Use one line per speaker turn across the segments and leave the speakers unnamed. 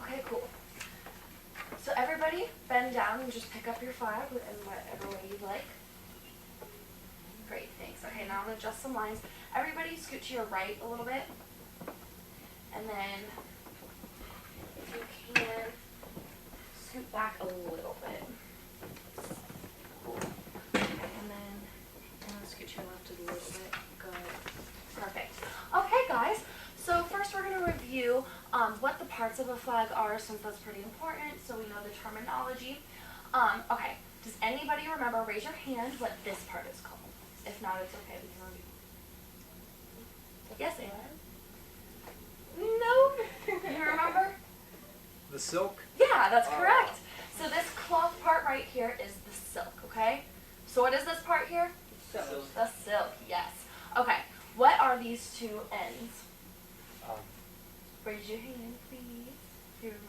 Okay, cool. So everybody bend down and just pick up your flag in whatever way you'd like. Great, thanks. Okay, now I'm going to adjust some lines. Everybody scoot to your right a little bit. And then, if you can, scoot back a little bit. Cool. And then, I'm going to scoot to your left a little bit. Good. Perfect. Okay, guys. So first we're going to review what the parts of a flag are, since that's pretty important, so we know the terminology. Okay, does anybody remember, raise your hand, what this part is called? If not, it's okay, we can review. Yes, Anne? No? You remember?
The silk?
Yeah, that's correct. So this cloth part right here is the silk, okay? So what is this part here?
Silk.
The silk, yes. Okay, what are these two ends? Raise your hand, please, if you remember.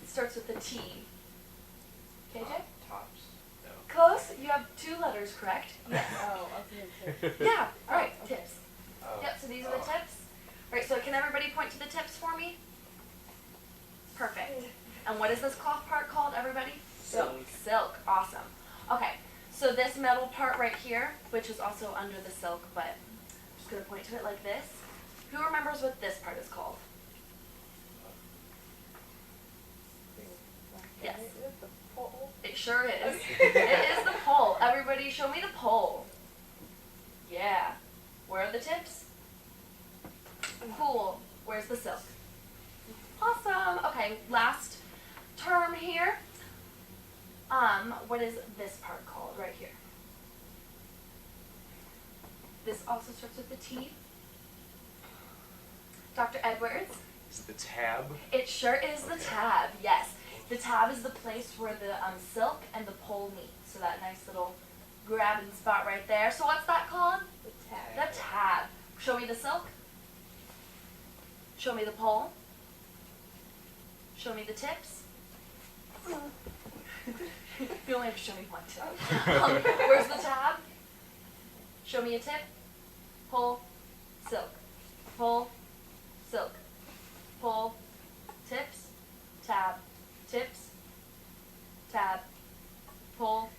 It starts with the T. KJ?
Tops. No.
Close. You have two letters, correct? Yes.
Oh, okay.
Yeah, alright,
Okay.
tips.
Oh.
Yep, so these are the tips. Alright, so can everybody point to the tips for me? Perfect. And what is this cloth part called, everybody?
Silk.
Silk, awesome. Okay, so this metal part right here, which is also under the silk, but I'm just going to point to it like this. Who remembers what this part is called? Yes.
The pole.
It sure is. It is the pole. Everybody show me the pole. Yeah. Where are the tips? Cool. Where's the silk? Awesome. Okay, last term here. What is this part called right here? This also starts with the T. Dr. Edwards?
Is it the tab?
It sure is the tab, yes. The tab is the place where the silk and the pole meet. So that nice little grabbing spot right there. So what's that called?
The tag.
The tab. Show me the silk. Show me the pole. Show me the tips. You only have to show me one tip. Where's the tab? Show me a tip. Pole. Silk. Pole. Silk. Pole. Tips. Tab. Tips. Tab. Pole.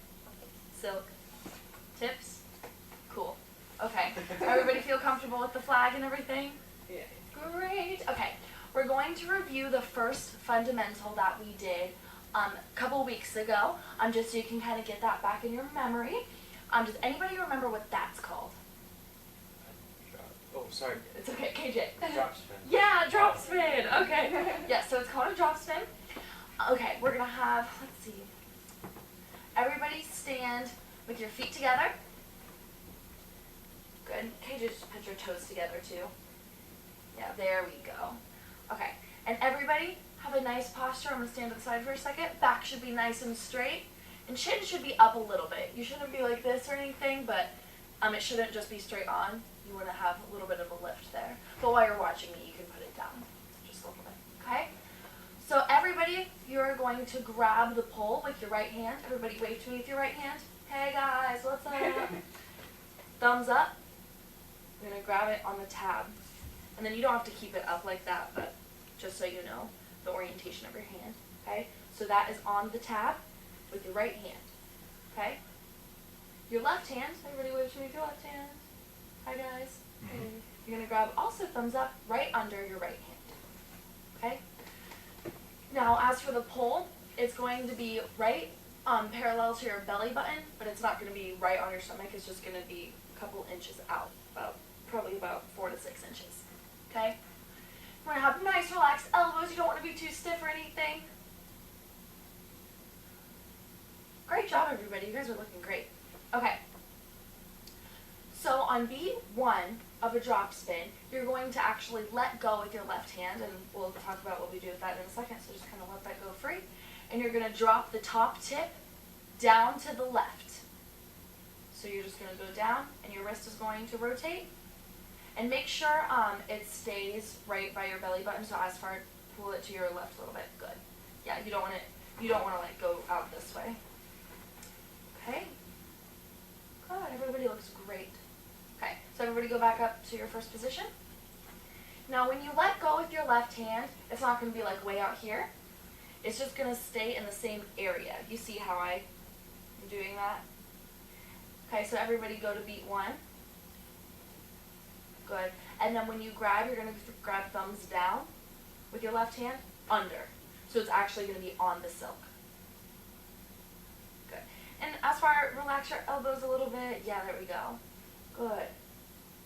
Silk. Tips. Cool. Okay. Everybody feel comfortable with the flag and everything?
Yeah.
Great. Okay. We're going to review the first fundamental that we did a couple weeks ago, just so you can kind of get that back in your memory. Does anybody remember what that's called?
Oh, sorry.
It's okay, KJ.
Drop spin.
Yeah, drop spin. Okay. Yeah, so it's called a drop spin. Okay, we're gonna have, let's see. Everybody stand with your feet together. Good. KJ, just put your toes together too. Yeah, there we go. Okay, and everybody have a nice posture. I'm gonna stand to the side for a second. Back should be nice and straight, and chin should be up a little bit. You shouldn't be like this or anything, but it shouldn't just be straight on. You want to have a little bit of a lift there. But while you're watching me, you can put it down just a little bit. Okay? So everybody, you're going to grab the pole with your right hand. Everybody wave to me with your right hand. Hey guys, what's up? Thumbs up. You're going to grab it on the tab. And then you don't have to keep it up like that, but just so you know the orientation of your hand. Okay? So that is on the tab with your right hand. Okay? Your left hand, everybody wave to me with your left hand. Hi guys.
Mm-hmm.
You're going to grab also thumbs up right under your right hand. Okay? Now as for the pole, it's going to be right parallel to your belly button, but it's not going to be right on your stomach. It's just going to be a couple inches out, probably about 4 to 6 inches. Okay? You want to have nice relaxed elbows. You don't want to be too stiff or anything. Great job, everybody. You guys are looking great. Okay. So on beat 1 of a drop spin, you're going to actually let go with your left hand, and we'll talk about what we do with that in a second, so just kind of let that go free. And you're going to drop the top tip down to the left. So you're just going to go down, and your wrist is going to rotate. And make sure it stays right by your belly button, so as far, pull it to your left a little bit. Good. Yeah, you don't want to let go out this way. Okay. everybody go back up to your first position. Now when you let go with your left hand, it's not going to be like way out here. It's just going to stay in the same area. You see how I'm doing that? Okay, so everybody go to beat 1. Good. And then when you grab, you're going to grab thumbs down with your left hand, under. So it's actually going to be on the silk. Good. And as far as relax your elbows a little bit, yeah, there we go. Good.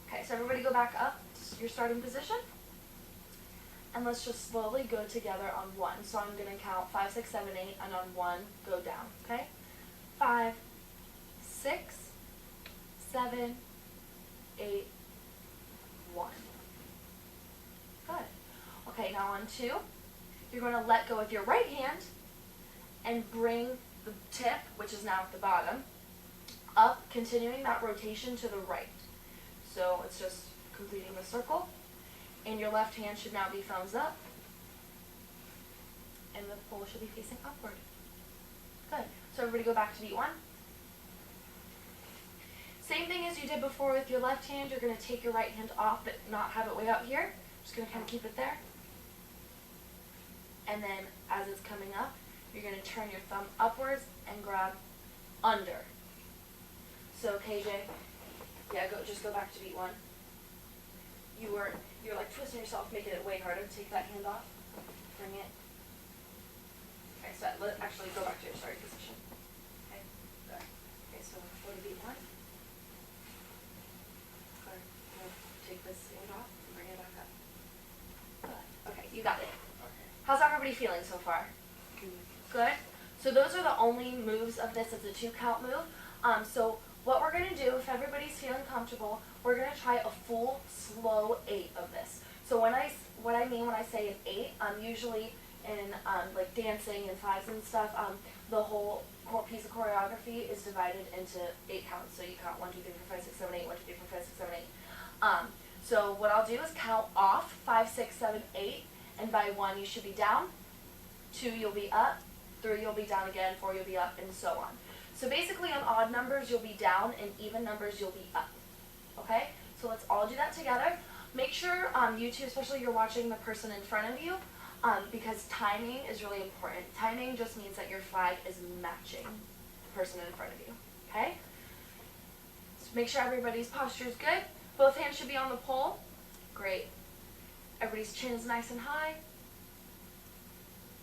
Okay, so everybody go back up to your starting position. And let's just slowly go together on 1. So I'm going to count 5, 6, 7, 8, and on 1, go down, okay? 5, 6, 7, 8, 1. Good. Okay, now on 2, you're going to let go with your right hand and bring the tip, which is now at the bottom, up, continuing that rotation to the right. So it's just completing the circle. And your left hand should now be thumbs up. And the pole should be facing upward. Good. So everybody go back to beat 1. Same thing as you did before with your left hand. You're going to take your right hand off, but not have it way out here. Just going to kind of keep it there. And then as it's coming up, you're going to turn your thumb upwards and grab under. So KJ, yeah, just go back to beat 1. You're like twisting yourself, making it way harder to take that hand off. Bring it. Okay, so actually go back to your starting position. Okay, good. Okay, so go to beat 1. Good. Take this hand off and bring it back up. Good. Okay, you got it.
Okay.
How's everybody feeling so far? Good. So those are the only moves of this. It's a 2 count move. So what we're going to do, if everybody's feeling comfortable, we're going to try a full, slow 8 of this. So what I mean when I say an 8, usually in like dancing and 5s and stuff, the whole piece of choreography is divided into 8 counts. So you count 1, 2, 3, 4, 5, 6, 7, 8, 1, 2, 3, 4, 5, 6, 7, 8. So what I'll do is count off 5, 6, 7, 8, and by 1 you should be down, 2 you'll be up, 3 you'll be down again, 4 you'll be up, and so on. So basically on odd numbers you'll be down, and even numbers you'll be up. Okay? So let's all do that together. Make sure you two, especially you're watching the person in front of you, because timing is really important. Timing just means that your flag is matching the person in front of you. Okay? So make sure everybody's posture is good. Both hands should be on the pole. Great. Everybody's chin is nice and high.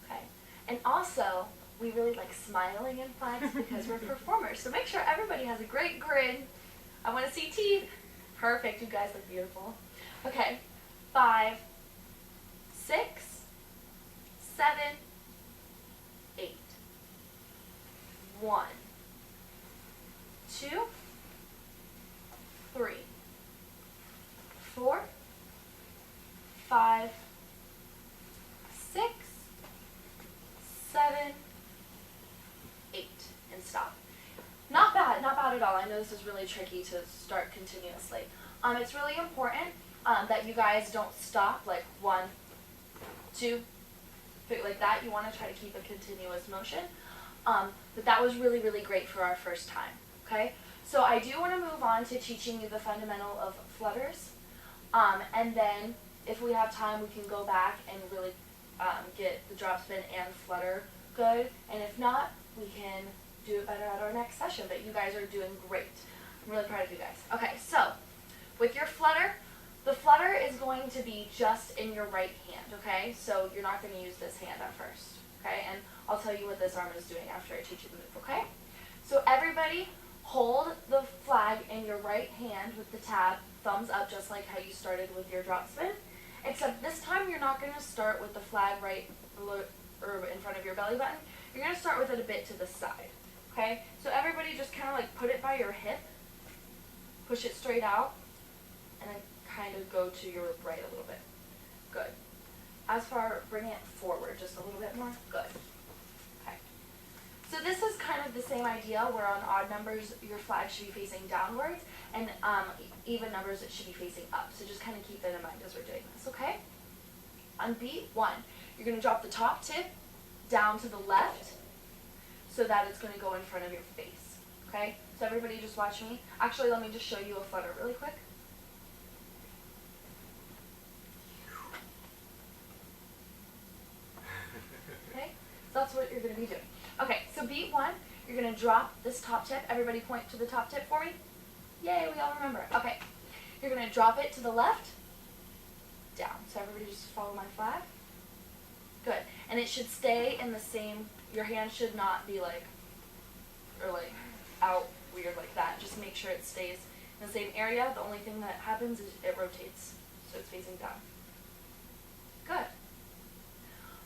Okay. And also, we really like smiling in flags because we're performers. So make sure everybody has a great grin. I want to see teeth. Perfect. You guys look beautiful. Okay. 5, 6, 7, 8. 1, 2, 3, 4, 5, 6, 7, 8, and stop. Not bad at all. I know this is really tricky to start continuously. It's really important that you guys don't stop like 1, 2, like that. You want to try to keep a continuous motion. But that was really, really great for our first time. Okay, so I do want to move on to teaching you the fundamental of flutters, and then if we have time, we can go back and really get the drop spin and flutter good. And if not, we can do it better at our next session. But you guys are doing great. I'm really proud of you guys. Okay, so with your flutter, the flutter is going to be just in your right hand. Okay, so you're not going to use this hand at first. Okay, and I'll tell you what this arm is doing after I teach you the move. Okay, so everybody hold the flag in your right hand with the tab, thumbs up, just like how you started with your drop spin. Except this time you're not going to start with the flag right below or in front of your belly button. You're going to start with it a bit to the side. Okay? So everybody just kind of like put it by your hip, push it straight out, and then kind of go to your right a little bit. Good. As far, bring it forward just a little bit more. Good. Okay. So this is kind of the same idea where on odd numbers your flag should be facing downwards, and even numbers it should be facing up. So just kind of keep that in mind as we're doing this, okay? On beat 1, you're going to drop the top tip down to the left so that it's going to go in front of your face, okay? So everybody just watch me. Actually, let me just show you a flutter really quick. You're gonna drop this top tip. Everybody point to the top tip for me. Yay, we all remember. Okay. You're gonna drop it to the left, down. So everybody just follow my flag. Good. And it should stay in the same, your hand should not be like, or like out weird like that. Just make sure it stays in the same area. The only thing that happens is it rotates. So it's facing down. Good.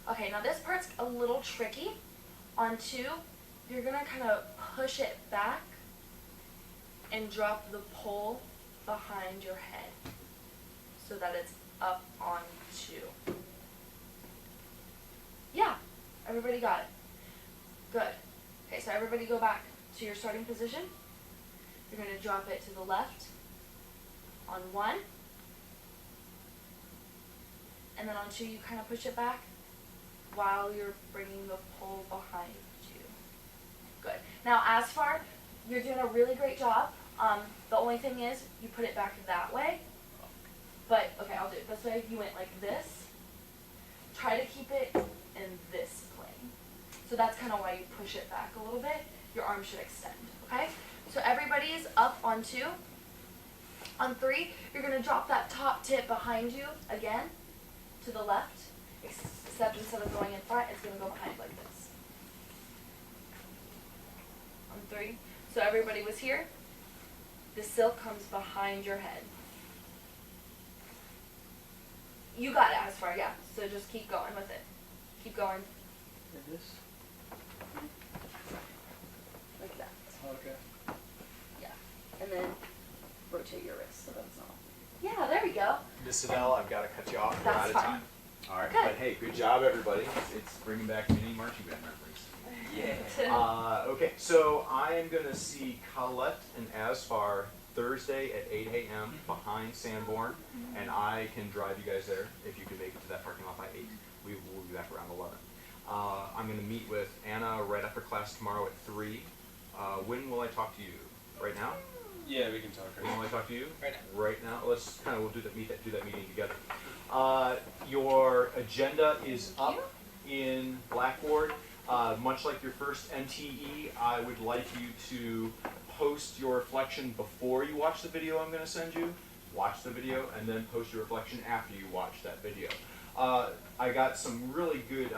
Okay, now this part's a little tricky. On 2, you're gonna kind of push it back and drop the pole behind your head so that it's up on 2. Yeah, everybody got it. Good. Okay, so everybody go back to your starting position. You're gonna drop it to the left on 1. And then on 2, you kind of push it back while you're bringing the pole behind you. Good. Now, as far, you're doing a really great job. The only thing is, you put it back that way. But, okay, I'll do it this way. You went like this. Try to keep it in this plane. So that's kind of why you push it back a little bit. Your arm should extend, okay? So everybody's up on 2. On 3, you're going to drop that top tip behind you again to the left. Except instead of going in front, it's going to go behind like this. On 3. So everybody was here. The silk comes behind your head. You got it as far, yeah. So just keep going with it. Keep going.
Like this?
Like that.
Okay.
Yeah. And then rotate your wrist so that's not. Yeah, there we go.
Miss Adele, I've got to cut you off. We're
That's
out of
fine.
time.
All right,
Good.
but hey, good job, everybody. It's bringing back many marching band memories. Yeah. Okay, so I am going to see Colette and Asfar Thursday at 8 a.m. behind Sanborn, and I can drive you guys there if you can make it to that parking lot by 8. We will be back around 11. I'm going to meet with Anna right after class tomorrow at 3. When will I talk to you? Right now?
Yeah, we can talk right
When
now.
will I talk to you?
Right
Right now. Let's kind of we'll do that meeting together. Your agenda is up in Blackboard. Much like your first MTE, I would like you to post your reflection before you watch the video I'm going to send you. Watch the video and then post your reflection after you watch that video. I got some really good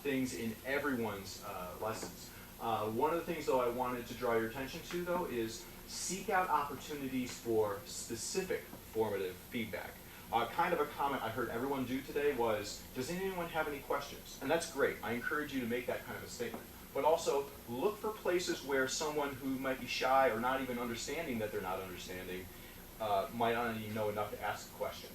things in everyone's lessons. One of the things, though, I wanted to draw your attention to, though, is seek out opportunities for specific formative feedback. Kind of a comment I heard everyone do today was, does anyone have any questions? And that's great. I encourage you to make that kind of a statement. But also, look for places where someone who might be shy or not even understanding that they're not understanding might not even know enough to ask a question.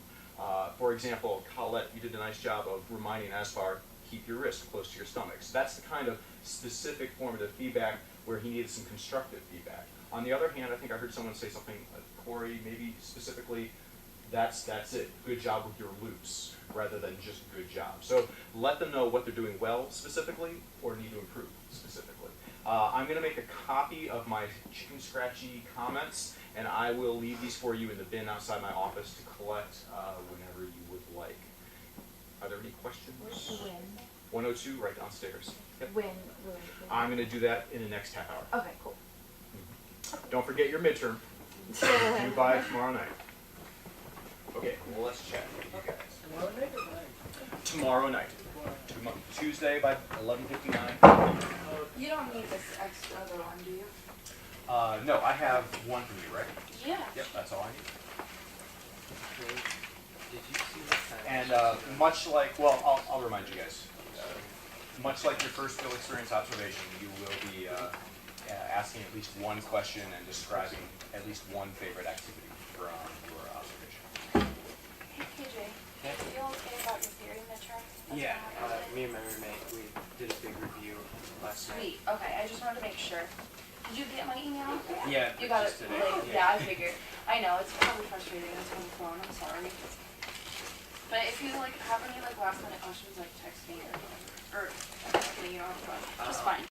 For example, Colette, you did a nice job of reminding Asfar, keep your wrist close to your stomach. So that's the kind of specific formative feedback where he needed some constructive feedback. On the other hand, I think I heard someone say something, Corey, maybe specifically, that's it. Good job with your loops, rather than just good job. So let them know what they're doing well specifically, or need to improve specifically. I'm going to make a copy of my chicken scratchy comments, and I will leave these for you in the bin outside my office to collect whenever you would like. Are there any questions?
Where's the win?
102, right downstairs. Yep.
Win.
I'm going to do that in the next half hour.
Okay, cool.
Don't forget your midterm. Due by tomorrow night. Okay, well, let's chat with you guys.
Tomorrow night or night?
Tomorrow night. Tuesday by 11:59.
You don't need this extra other one, do you?
No, I have one from you, right?
Yeah.
Yep, that's all I need.
Did you see what time?
And much like, well, I'll remind you guys. Much like your first field experience observation, you will be asking at least one question and describing at least one favorite activity from your observation.
Hey, KJ.
Yeah.
Are you okay about your theory midterms?
Yeah, me and my roommate, we did a big review last night.
Sweet. Okay, I just wanted to make sure. Did you get my email?
Yeah,
You got it
just today.
late. Yeah, I figured. I know, it's probably frustrating. It's on the phone. I'm sorry. But if you like have any like last minute questions, like text me or whatever. Or, you know, just fine.